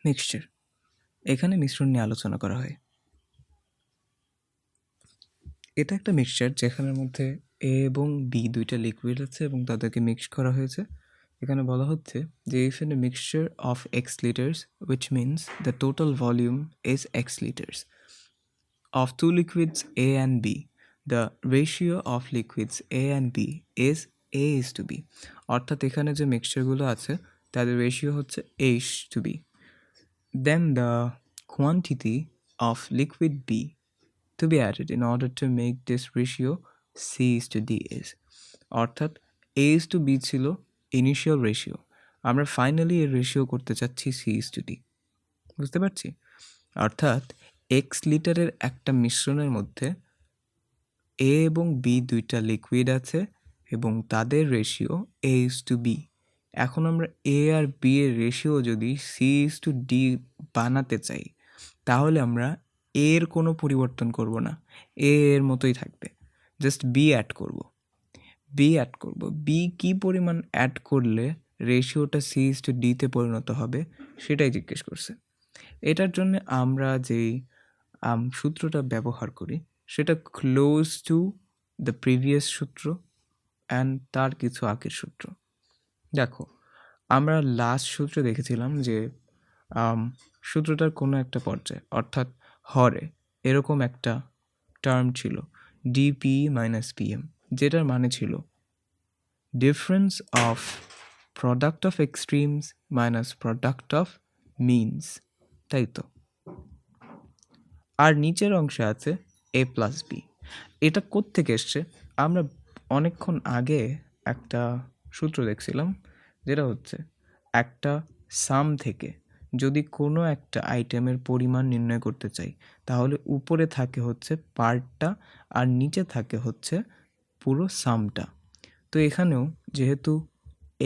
Mixture, এখানে মিশ্রণ নিয়ে আলোচনা করা হয়। এটা একটা মিক্সচার যেখানের মধ্যে এ এবং বি দুইটা লিকুইড আছে এবং তাদেরকে মিক্স করা হয়েছে। এখানে বলা হচ্ছে যে if in a mixture of x litres which means the total volume is x liters of two liquids A and B, the ratio of liquids A and B is A is to B. অর্থাৎ এখানে যে মিক্সচারগুলো আছে তাদের ratio হচ্ছে A is to B. Then the quantity of liquid B to be added in order to make this ratio C is to D is. অর্থাৎ A is to B ছিল initial ratio, আমরা finally এর ratio করতে চাচ্ছি C is to D। বুঝতে পারছি? অর্থাৎ x লিটারের একটা মিশ্রণের মধ্যে এ এবং বি দুইটা লিকুইড আছে এবং তাদের ratio A is to B. এখন আমরা এ আর বি এর রেশিও যদি সি ইজ টু ডি বানাতে চাই তাহলে আমরা এর কোনো পরিবর্তন করব না, এর মতোই থাকবে, জাস্ট বি অ্যাড করব। বি কী পরিমাণ অ্যাড করলে রেশিওটা সি ইজ টু ডিতে পরিণত হবে সেটাই জিজ্ঞেস করছে। এটার জন্য আমরা যেই সূত্রটা ব্যবহার করি সেটা ক্লোজ টু দ্য প্রিভিয়াস সূত্র অ্যান্ড তার কিছু আগের সূত্র। দেখো, আমরা লাস্ট সূত্র দেখেছিলাম যে সূত্রটার কোনো একটা পর্যায়ে অর্থাৎ হরে এরকম একটা টার্ম ছিল ডিপি মাইনাস পিএম, যেটার মানে ছিল difference of product of extremes minus product of means, তাই তো? আর নিচের অংশে আছে এ প্লাস বি। এটা কোত্থেকে এসছে? আমরা অনেকক্ষণ আগে একটা সূত্র দেখছিলাম যেটা হচ্ছে একটা সাম থেকে যদি কোনো একটা আইটেমের পরিমাণ নির্ণয় করতে চাই তাহলে উপরে থাকে হচ্ছে পার্টটা আর নিচে থাকে হচ্ছে পুরো সামটা। তো এখানেও যেহেতু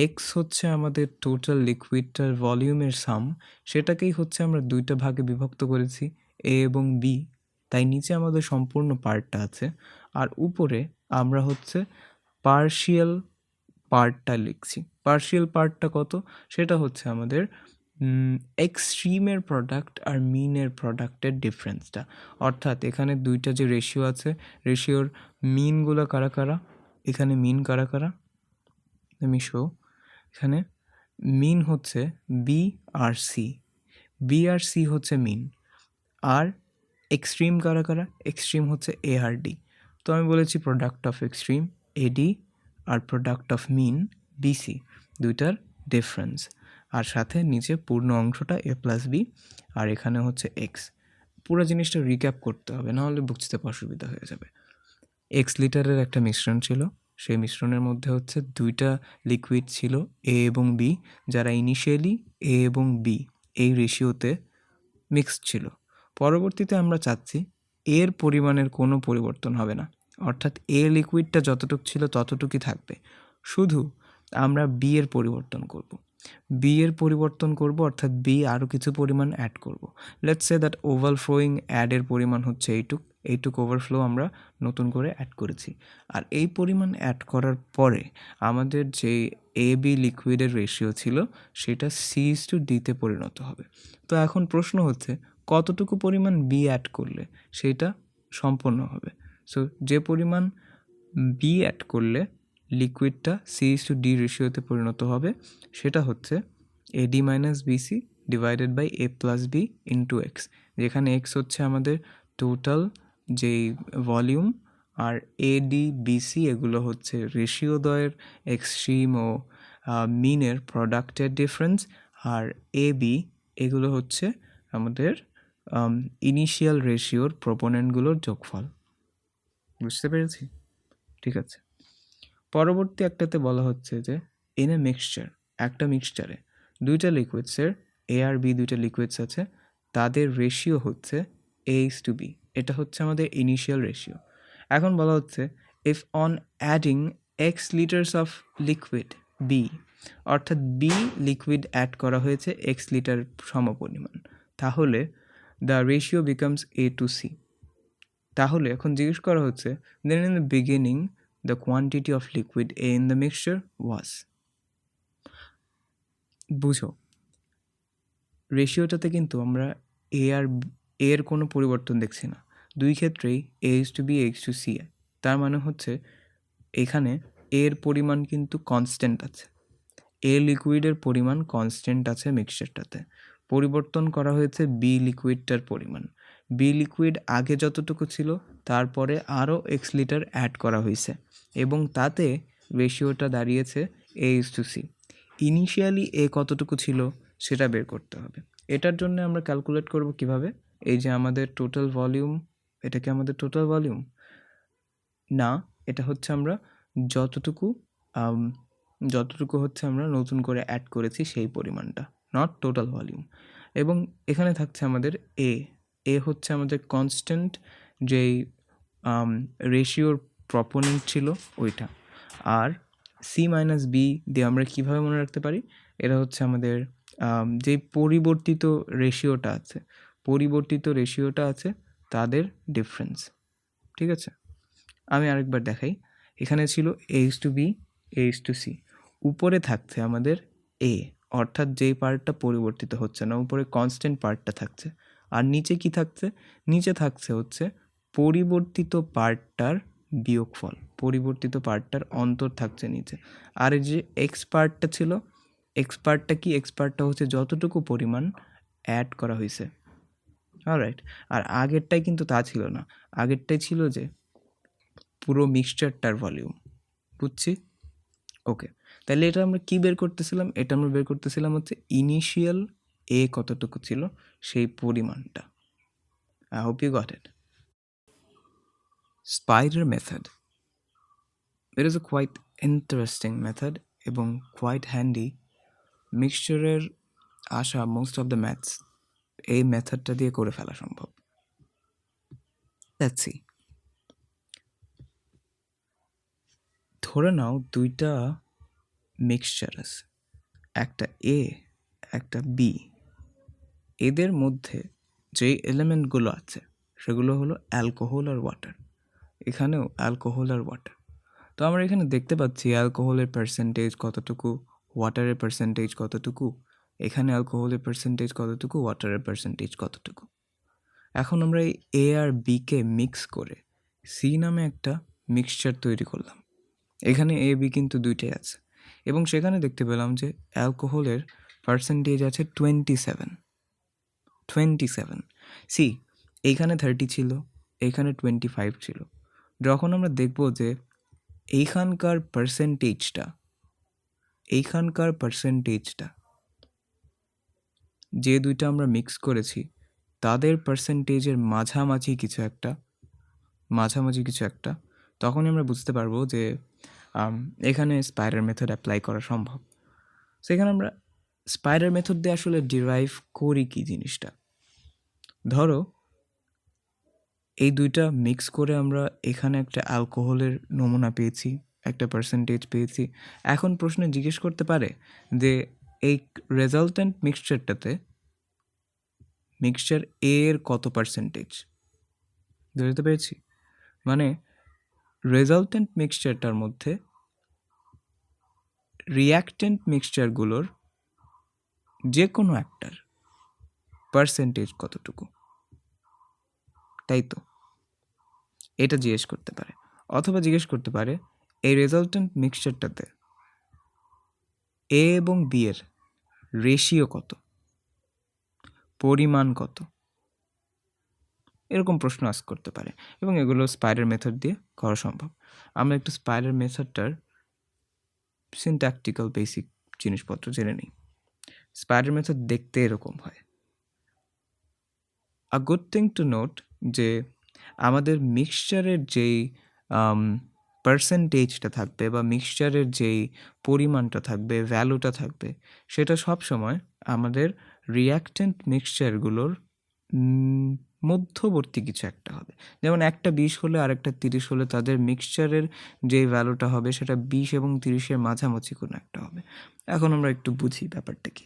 এক্স হচ্ছে আমাদের টোটাল লিকুইডটার ভলিউমের সাম, সেটাকেই হচ্ছে আমরা দুইটা ভাগে বিভক্ত করেছি, এ এবং বি, তাই নিচে আমাদের সম্পূর্ণ পার্টটা আছে আর উপরে আমরা হচ্ছে পার্শিয়াল পার্টটা লিখছি। পার্শিয়াল পার্টটা কত? সেটা হচ্ছে আমাদের এক্সট্রিমের প্রোডাক্ট আর মিনের প্রোডাক্টের ডিফারেন্সটা। অর্থাৎ এখানে দুইটা যে রেশিও আছে, রেশিওর মিনগুলো কারা কারা, এখানে মিন কারা কারা আমি শো, এখানে মিন হচ্ছে বি আর সি, বি আর সি হচ্ছে মিন, আর এক্সট্রিম কারা কারা, এক্সট্রিম হচ্ছে এ আর ডি। তো আমি বলেছি প্রোডাক্ট অফ এক্সট্রিম এডি আর প্রোডাক্ট অফ মিন বিসি, দুইটার ডিফারেন্স, আর সাথে নিচে পূর্ণ অংশটা এ প্লাস বি আর এখানে হচ্ছে এক্স। পুরো জিনিসটা রিক্যাপ করতে হবে, নাহলে বুঝতে অসুবিধা হয়ে যাবে। এক্স লিটারের একটা মিশ্রণ ছিল, সেই মিশ্রণের মধ্যে হচ্ছে দুইটা লিকুইড ছিল এ এবং বি, যারা ইনিশিয়ালি এ এবং বি এই রেশিওতে মিক্সড ছিল। পরবর্তীতে আমরা চাচ্ছি এর পরিমাণের কোনো পরিবর্তন হবে না, অর্থাৎ এ লিকুইডটা যতটুকু ছিল ততটুকুই থাকবে, শুধু আমরা বি এর পরিবর্তন করব, অর্থাৎ বি আরও কিছু পরিমাণ অ্যাড করব। লেটস সে দ্যাট ওভারফ্লোয়িং অ্যাডের পরিমাণ হচ্ছে এইটুক ওভারফ্লো আমরা নতুন করে অ্যাড করেছি। আর এই পরিমাণ অ্যাড করার পরে আমাদের যে এ বি লিকুইডের রেশিও ছিল সেটা সি ইস টু ডিতে পরিণত হবে। তো এখন প্রশ্ন হচ্ছে কতটুকু পরিমাণ বি অ্যাড করলে সেটা সম্পন্ন হবে। সো যে পরিমাণ বি অ্যাড করলে লিকুইডটা সি ইস টু ডি রেশিওতে পরিণত হবে সেটা হচ্ছে AD minus BC divided by A plus B into X, যেখানে এক্স হচ্ছে আমাদের টোটাল যেই ভলিউম আর এডি বিসি এগুলো হচ্ছে রেশিও দ্বয়ের এক্সট্রিম ও মিনের প্রোডাক্টের ডিফারেন্স, আর এ বি এগুলো হচ্ছে আমাদের ইনিশিয়াল রেশিওর প্রোপোনেন্টগুলোর যোগফল। বুঝতে পেরেছি? ঠিক আছে। পরবর্তী একটাতে বলা হচ্ছে যে ইন এ মিক্সচার, একটা মিক্সচারে দুইটা লিকুইডসের এ আর বি দুইটা লিকুইডস আছে, তাদের রেশিও হচ্ছে এ ইস টু বি, এটা হচ্ছে আমাদের ইনিশিয়াল রেশিও। এখন বলা হচ্ছে if on adding x liters of liquid B, অর্থাৎ বি লিকুইড অ্যাড করা হয়েছে এক্স লিটার সমপরিমাণ, তাহলে the ratio becomes A to C. তাহলে এখন জিজ্ঞেস করা হচ্ছে then in the beginning the quantity of liquid A in the mixture was. বুঝো, রেশিওটাতে কিন্তু আমরা এর কোনো পরিবর্তন দেখছি না, দুই ক্ষেত্রেই A:B A:C। তার মানে হচ্ছে এখানে এর পরিমাণ কিন্তু কনস্ট্যান্ট আছে, লিকুইডের পরিমাণ কনস্ট্যান্ট আছে মিক্সচারটাতে। পরিবর্তন করা হয়েছে লিকুইডটার পরিমাণ। লিকুইড আগে যতটুকু ছিল তারপরে আরও লিটার অ্যাড করা হয়েছে এবং তাতে রেশিওটা দাঁড়িয়েছে A:C। ইনিশিয়ালি কতটুকু ছিল সেটা বের করতে হবে। এটার জন্য আমরা ক্যালকুলেট করব কিভাবে? এই যে আমাদের টোটাল ভলিউম, এটা কি আমাদের টোটাল ভলিউম? না, এটা হচ্ছে আমরা যতটুকু হচ্ছে আমরা নতুন করে অ্যাড করেছি সেই পরিমাণটা, নট টোটাল ভলিউম। এবং এখানে থাকছে আমাদের হচ্ছে আমাদের কনস্ট্যান্ট যেই রেশিওর প্রপোনেন্ট ছিল ওইটা। আর C-B দিয়ে আমরা কীভাবে মনে রাখতে পারি? এটা হচ্ছে আমাদের যেই পরিবর্তিত রেশিওটা আছে তাদের ডিফারেন্স। ঠিক আছে, আমি আরেকবার দেখাই। এখানে ছিল A:B A:C, উপরে থাকছে আমাদের অর্থাৎ যেই পার্টটা পরিবর্তিত হচ্ছে না, উপরে কনস্ট্যান্ট পার্টটা থাকছে। আর নিচে কি থাকছে? নিচে থাকছে হচ্ছে পরিবর্তিত পার্টটার বিয়োগফল, পরিবর্তিত পার্টটার অন্তর থাকছে নিচে। আর এই যে এক্স পার্টটা ছিল, এক্স পার্টটা হচ্ছে যতটুকু পরিমাণ অ্যাড করা হয়েছে। অলরাইট, আর আগেরটাই কিন্তু তা ছিল না, আগেরটাই ছিল যে পুরো মিক্সচারটার ভলিউম। বুঝছি? ওকে, তাহলে এটা আমরা কি বের করতেছিলাম? এটা আমরা বের করতেছিলাম হচ্ছে ইনিশিয়াল কতটুকু ছিল সেই পরিমাণটা। I hope you got it. Spider method, it is a quite interesting method এবং কোয়াইট হ্যান্ডি। মিক্সচারের আসা মোস্ট অফ দ্য ম্যাথস এই মেথডটা দিয়ে করে ফেলা সম্ভব। Let's see. ধরে নাও দুইটা মিক্সচার আছে, একটা একটা বি। এদের মধ্যে যে এলিমেন্টগুলো আছে সেগুলো হলো অ্যালকোহল আর ওয়াটার। এখানেও অ্যালকোহল আর ওয়াটার। তো আমরা এখানে দেখতে পাচ্ছি অ্যালকোহলের পার্সেন্টেজ কতটুকু, ওয়াটারের পার্সেন্টেজ কতটুকু, এখানে অ্যালকোহলের পার্সেন্টেজ কতটুকু, ওয়াটারের পার্সেন্টেজ কতটুকু। এখন আমরা এই আর বিকে মিক্স করে সি নামে একটা মিক্সচার তৈরি করলাম। এখানে বি কিন্তু দুইটাই আছে এবং সেখানে দেখতে পেলাম যে অ্যালকোহলের পার্সেন্টেজ আছে 27। সি, এইখানে 30 ছিল, এইখানে 25 ছিল। যখন আমরা দেখব যে এইখানকার পার্সেন্টেজটা যে দুইটা আমরা মিক্স করেছি তাদের পার্সেন্টেজের মাঝামাঝি কিছু একটা, তখনই আমরা বুঝতে পারবো যে এখানে স্পাইডার মেথড অ্যাপ্লাই করা সম্ভব। সেখানে আমরা স্পাইডার মেথড দিয়ে আসলে ডিরাইভ করি কি জিনিসটা? ধরো এই দুইটা মিক্স করে আমরা এখানে একটা অ্যালকোহলের নমুনা পেয়েছি, একটা পার্সেন্টেজ পেয়েছি। এখন প্রশ্নে জিজ্ঞেস করতে পারে যে এই রেজাল্টেন্ট মিক্সচার এর কত পার্সেন্টেজ? বুঝতে পেরেছি? মানে রেজাল্টেন্ট মিক্সচারটার মধ্যে রিয়াক্টেন্ট মিক্সচারগুলোর যে কোনো একটার পার্সেন্টেজ কতটুকু, তাই তো? এটা জিজ্ঞেস করতে পারে। অথবা জিজ্ঞেস করতে পারে এই রেজাল্টেন্ট মিক্সচারটাতে এবং বি এর রেশিও কত, পরিমাণ কত, এরকম প্রশ্ন আস্ক করতে পারে এবং এগুলো স্পাইডার মেথড দিয়ে করা সম্ভব। আমরা একটু স্পাইডার মেথডটার সিনট্যাকটিক্যাল বেসিক জিনিসপত্র জেনে নিই। স্পাইডার মেথড দেখতে এরকম হয়। A good thing to note যে আমাদের মিক্সচারের যেই পার্সেন্টেজটা থাকবে বা মিক্সচারের যেই পরিমাণটা থাকবে, ভ্যালুটা থাকবে, সেটা সব সময় আমাদের রিয়াক্টেন্ট মিক্সচারগুলোর মধ্যবর্তী কিছু একটা হবে। যেমন একটা 20 হলে আরেকটা 30 হলে তাদের মিক্সচারের যেই ভ্যালুটা হবে সেটা 20 এবং 30-এর মাঝামাঝি কোনো একটা হবে। এখন আমরা একটু বুঝি ব্যাপারটা কি।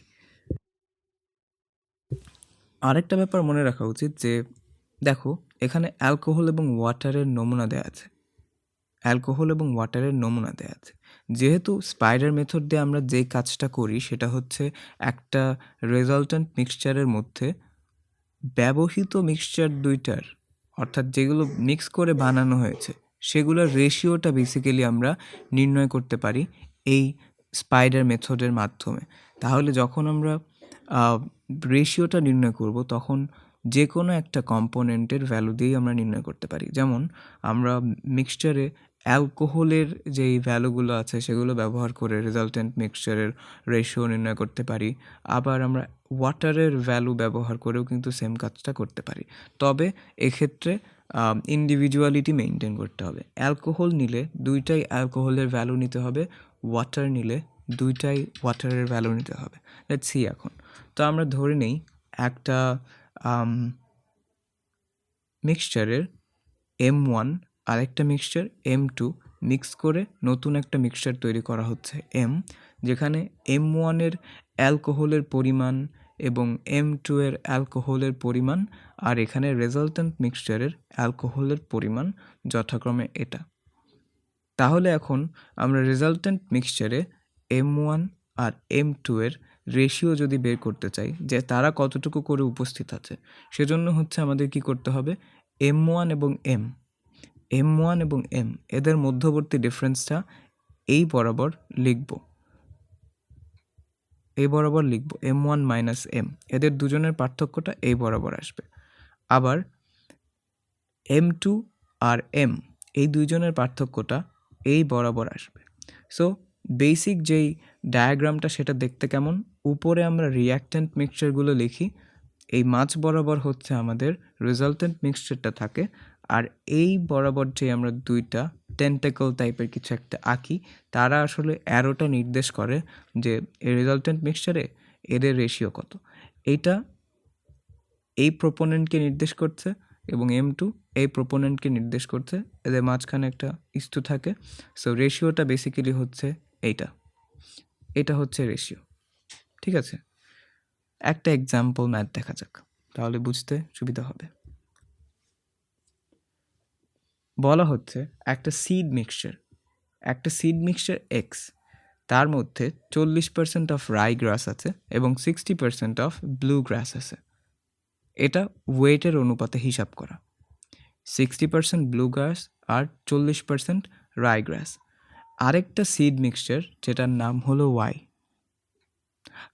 আরেকটা ব্যাপার মনে রাখা উচিত যে দেখো এখানে অ্যালকোহল এবং ওয়াটারের নমুনা দেওয়া আছে। অ্যালকোহল এবং ওয়াটারের নমুনা দেয়া আছে। যেহেতু স্পাইডার মেথড দিয়ে আমরা যে কাজটা করি সেটা হচ্ছে একটা রেজাল্ট্যান্ট মিক্সচারের মধ্যে ব্যবহৃত মিক্সচার দুইটার অর্থাৎ যেগুলো মিক্স করে বানানো হয়েছে সেগুলোর রেশিওটা বেসিক্যালি আমরা নির্ণয় করতে পারি এই স্পাইডার মেথডের মাধ্যমে। তাহলে যখন আমরা রেশিওটা নির্ণয় করব তখন যে কোনো একটা কম্পোনেন্টের ভ্যালু দিয়েই আমরা নির্ণয় করতে পারি। যেমন আমরা মিক্সচারে অ্যালকোহলের যেই ভ্যালুগুলো আছে সেগুলো ব্যবহার করে রেজাল্টেন্ট মিক্সচারের রেশিও নির্ণয় করতে পারি। আবার আমরা ওয়াটারের ভ্যালু ব্যবহার করেও কিন্তু সেম কাজটা করতে পারি। তবে এক্ষেত্রে ইন্ডিভিজুয়ালিটি মেনটেন করতে হবে। অ্যালকোহল নিলে দুইটাই অ্যালকোহলের ভ্যালু নিতে হবে, ওয়াটার নিলে দুইটাই ওয়াটারের ভ্যালু নিতে হবে। লেটস সি এখন। তো আমরা ধরে নেই একটা মিক্সচারের M1 আরেকটা মিক্সচার M2 মিক্স করে নতুন একটা মিক্সচার তৈরি করা হচ্ছে M, যেখানে M1 এর অ্যালকোহলের পরিমাণ এবং M2 এর অ্যালকোহলের পরিমাণ আর এখানে রেজাল্ট্যান্ট মিক্সচারের অ্যালকোহলের পরিমাণ যথাক্রমে এটা। তাহলে এখন আমরা রেজাল্ট্যান্ট মিক্সচারে M1 আর M2 এর রেশিও যদি বের করতে চাই যে তারা কতটুকু করে উপস্থিত আছে, সেজন্য হচ্ছে আমাদের কি করতে হবে, M1 এবং M1 এবং M এদের মধ্যবর্তী ডিফারেন্সটা এই বরাবর লিখব, M1 মাইনাস M, এদের দুজনের পার্থক্যটা এই বরাবর আসবে। আবার M2 আর M এই দুইজনের পার্থক্যটা এই বরাবর আসবে। সো বেসিক যেই ডায়াগ্রামটা সেটা দেখতে কেমন, উপরে আমরা রিঅ্যাক্ট্যান্ট মিক্সচারগুলো লিখি, এই মাঝ বরাবর হচ্ছে আমাদের রেজাল্ট্যান্ট মিক্সচারটা থাকে, আর এই বরাবর যে আমরা দুইটা টেন্টাকল টাইপের কিছু একটা আঁকি, তারা আসলে অ্যারোটা নির্দেশ করে যে এই রেজাল্ট্যান্ট মিক্সচারে এদের রেশিও কত। এইটা এই প্রোপোনেন্টকে নির্দেশ করছে এবং M2 এই প্রোপোনেন্টকে নির্দেশ করছে, এদের মাঝখানে একটা ইস্যু থাকে। সো রেশিওটা বেসিক্যালি হচ্ছে এটা হচ্ছে রেশিও। ঠিক আছে, একটা এক্সাম্পল ম্যাথ দেখা যাক, তাহলে বুঝতে সুবিধা হবে। বলা হচ্ছে একটা সিড মিক্সচার X, তার মধ্যে 40% অফ রাই গ্রাস আছে এবং 60% অফ ব্লু গ্রাস আছে। এটা ওয়েটের অনুপাতে হিসাব করা। 60% ব্লু গ্রাস আর 40% রাই গ্রাস। আরেকটা সিড মিক্সচার যেটার নাম হলো Y,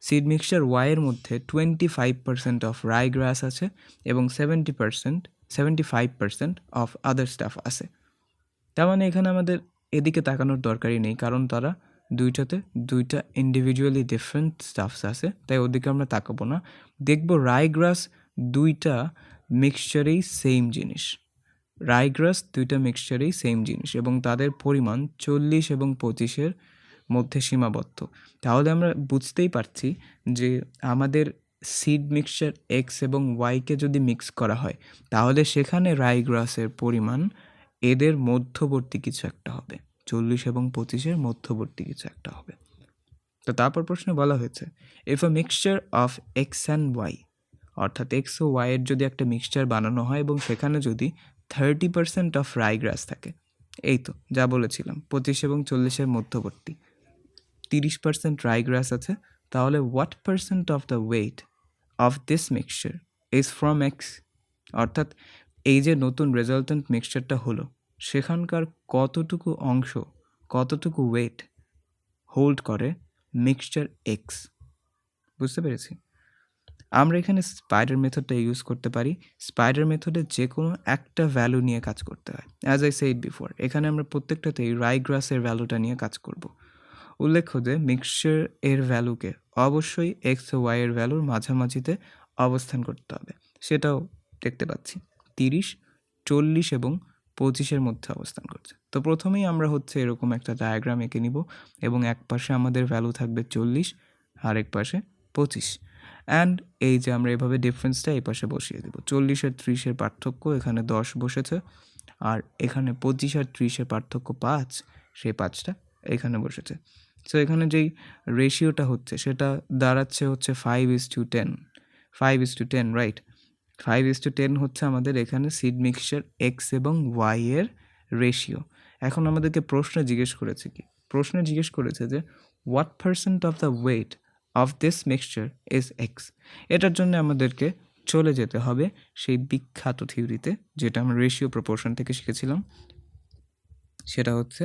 সিড মিক্সচার Y এর মধ্যে 25% অফ রাই গ্রাস আছে এবং 75% অফ আদার স্টাফ আছে। তার মানে এখানে আমাদের এদিকে তাকানোর দরকারই নেই, কারণ তারা দুইটা ইন্ডিভিজুয়ালি ডিফারেন্ট স্টাফস আছে, তাই ওদিকে আমরা তাকাবো না। দেখব রাইগ্রাস দুইটা মিক্সচারেই সেম জিনিস, এবং তাদের পরিমাণ 40 এবং 25-এর মধ্যে সীমাবদ্ধ। তাহলে আমরা বুঝতেই পারছি যে আমাদের সিড মিক্সচার X এবং Yকে যদি মিক্স করা হয় তাহলে সেখানে রাইগ্রাসের পরিমাণ এদের মধ্যবর্তী কিছু একটা হবে, 40 এবং 25-এর মধ্যবর্তী কিছু একটা হবে। তো তারপর প্রশ্নে বলা হয়েছে, if a mixture of X and Y, অর্থাৎ X ও Y এর যদি একটা মিক্সচার বানানো হয় এবং সেখানে যদি 30% অফ রাইগ্রাস থাকে, এই তো যা বলেছিলাম 25 এবং 40-এর মধ্যবর্তী 30% রাইগ্রাস আছে, তাহলে what percent of the weight of this mixture is from X, অর্থাৎ এই যে নতুন রেজাল্ট্যান্ট মিক্সচারটা হলো সেখানকার কতটুকু ওয়েট হোল্ড করে মিক্সচার X। বুঝতে পেরেছি? আমরা এখানে স্পাইডার মেথডটা ইউজ করতে পারি। স্পাইডার মেথডে যে কোনো একটা ভ্যালু নিয়ে কাজ করতে হয়। অ্যাজ আই সেড বিফোর, এখানে আমরা প্রত্যেকটাতেই রাইগ্রাসের ভ্যালুটা নিয়ে কাজ করব। উল্লেখ্য যে মিক্সচার এর ভ্যালুকে অবশ্যই X ও Y এর ভ্যালুর মাঝামাঝিতে অবস্থান করতে হবে, সেটাও দেখতে পাচ্ছি 30, 40 এবং 25-এর মধ্যে অবস্থান করছে। তো প্রথমেই আমরা হচ্ছে এরকম একটা ডায়াগ্রাম এঁকে নিব এবং এক পাশে আমাদের ভ্যালু থাকবে 40 আর এক পাশে 25, অ্যান্ড এই যে আমরা এভাবে ডিফারেন্সটা এই পাশে বসিয়ে দেবো। 40 আর 30-এর পার্থক্য এখানে 10 বসেছে, আর এখানে 25 আর 30-এর পার্থক্য 5, সেই 5টা এখানে বসেছে। সো এখানে যেই রেশিওটা হচ্ছে সেটা দাঁড়াচ্ছে হচ্ছে 5:10, রাইট? 5:10 হচ্ছে আমাদের এখানে সিড মিক্সচার X এবং Y এর রেশিও। এখন আমাদেরকে প্রশ্ন জিজ্ঞেস করেছে কি? প্রশ্ন জিজ্ঞেস করেছে যে what percent of the weight of this mixture is x. এটার জন্য আমাদেরকে চলে যেতে হবে সেই বিখ্যাত থিওরিতে, যেটা আমরা রেশিও প্রপোর্শন থেকে শিখেছিলাম। সেটা হচ্ছে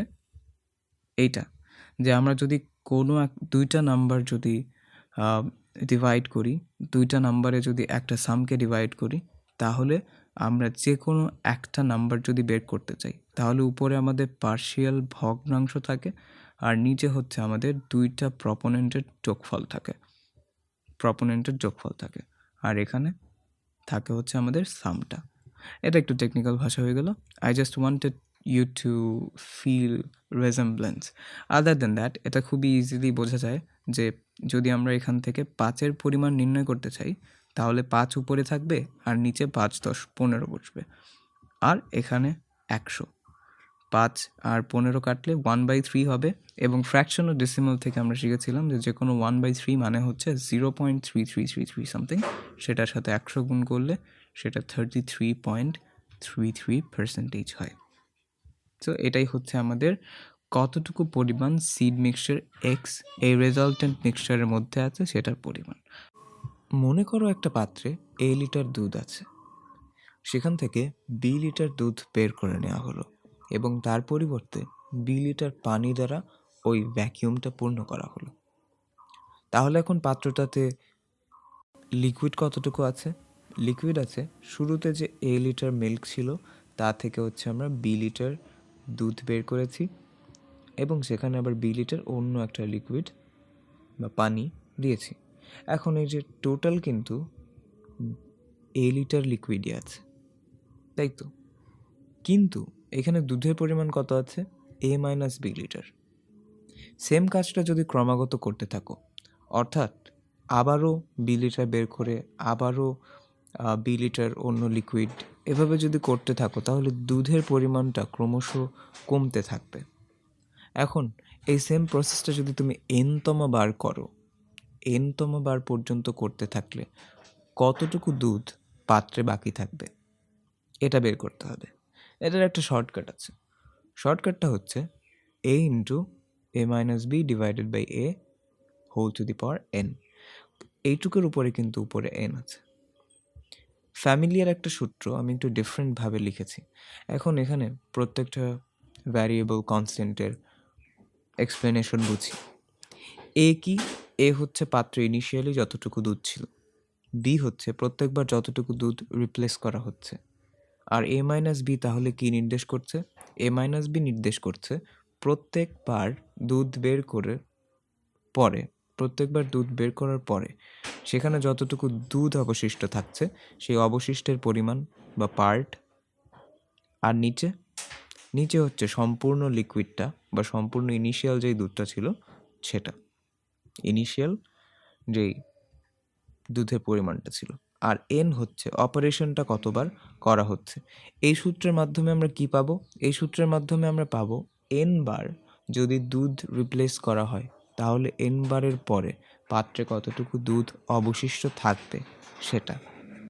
এইটা, যে আমরা যদি কোনো দুইটা নাম্বার যদি ডিভাইড করি, দুইটা নাম্বারে যদি একটা সামকে ডিভাইড করি, তাহলে আমরা যে কোনো একটা নাম্বার যদি বের করতে চাই, তাহলে উপরে আমাদের পার্শিয়াল ভগ্নাংশ থাকে আর নিচে হচ্ছে আমাদের দুইটা প্রপোনেন্টের যোগফল থাকে, আর এখানে থাকে হচ্ছে আমাদের সামটা। এটা একটু টেকনিক্যাল ভাষা হয়ে গেল। I just wanted you to feel resemblance. Other than that, এটা খুবই ইজিলি বোঝা যায় যে যদি আমরা এখান থেকে 5-এর পরিমাণ নির্ণয় করতে চাই, তাহলে 5 উপরে থাকবে আর নিচে 5, 10, 15 বসবে। আর এখানে 100, 5 আর 15 কাটলে 1/3 হবে। এবং ফ্র্যাকশন ও ডেসিমাল থেকে আমরা শিখেছিলাম যে কোনো 1/3 মানে হচ্ছে 0.3333 সামথিং, সেটার সাথে 100 গুণ করলে সেটা 33.33% হয়। তো এটাই হচ্ছে আমাদের কতটুকু পরিমাণ সিড মিক্সচার এক্স এই রেজাল্টেন্ট মিক্সচারের মধ্যে আছে সেটার পরিমাণ। মনে করো একটা পাত্রে A লিটার দুধ আছে, সেখান থেকে B লিটার দুধ বের করে নেওয়া হলো এবং তার পরিবর্তে B লিটার পানি দ্বারা ওই ভ্যাকিউমটা পূর্ণ করা হলো। তাহলে এখন পাত্রটাতে লিকুইড কতটুকু আছে? লিকুইড আছে, শুরুতে যে A লিটার মিল্ক ছিল তা থেকে হচ্ছে আমরা B লিটার দুধ বের করেছি এবং সেখানে আবার B লিটার অন্য একটা লিকুইড বা পানি দিয়েছি। এখন এই যে টোটাল কিন্তু A লিটার লিকুইডই আছে, তাই তো? কিন্তু এখানে দুধের পরিমাণ কত আছে? A minus B litre. Same কাজটা যদি ক্রমাগত করতে থাকো, অর্থাৎ আবারও B লিটার বের করে আবারও B লিটার অন্য লিকুইড, এভাবে যদি করতে থাকো, তাহলে দুধের পরিমাণটা ক্রমশ কমতে থাকবে। এখন এই সেম প্রসেসটা যদি তুমি n-তম বার করো, n-তম বার পর্যন্ত করতে থাকলে কতটুকু দুধ পাত্রে বাকি থাকবে এটা বের করতে হবে। এটার একটা শর্টকাট আছে। শর্টকাটটা হচ্ছে a into a minus b divided by a whole to the power n। এইটুকুর উপরে কিন্তু উপরে n আছে। ফ্যামিলিয়ার একটা সূত্র আমি একটু ডিফারেন্টভাবে লিখেছি। এখন এখানে প্রত্যেকটা ভ্যারিয়েবল কনস্ট্যান্টের এক্সপ্লেনেশন বুঝি। এ কি? এ হচ্ছে পাত্রে ইনিশিয়ালি যতটুকু দুধ ছিল। বি হচ্ছে প্রত্যেকবার যতটুকু দুধ রিপ্লেস করা হচ্ছে। আর এ মাইনাস বি তাহলে কি নির্দেশ করছে? এ মাইনাস বি নির্দেশ করছে প্রত্যেকবার দুধ বের করার পরে সেখানে যতটুকু দুধ অবশিষ্ট থাকছে সেই অবশিষ্টের পরিমাণ বা পার্ট। আর নিচে হচ্ছে সম্পূর্ণ লিকুইডটা বা সম্পূর্ণ ইনিশিয়াল যেই দুধটা ছিল সেটা, ইনিশিয়াল যেই দুধের পরিমাণটা ছিল। আর এন হচ্ছে অপারেশনটা কতবার করা হচ্ছে। এই সূত্রের মাধ্যমে আমরা কি পাবো? এই সূত্রের মাধ্যমে আমরা পাবো এন বার যদি দুধ রিপ্লেস করা হয়, তাহলে এন বারের পরে পাত্রে কতটুকু দুধ অবশিষ্ট থাকবে সেটা।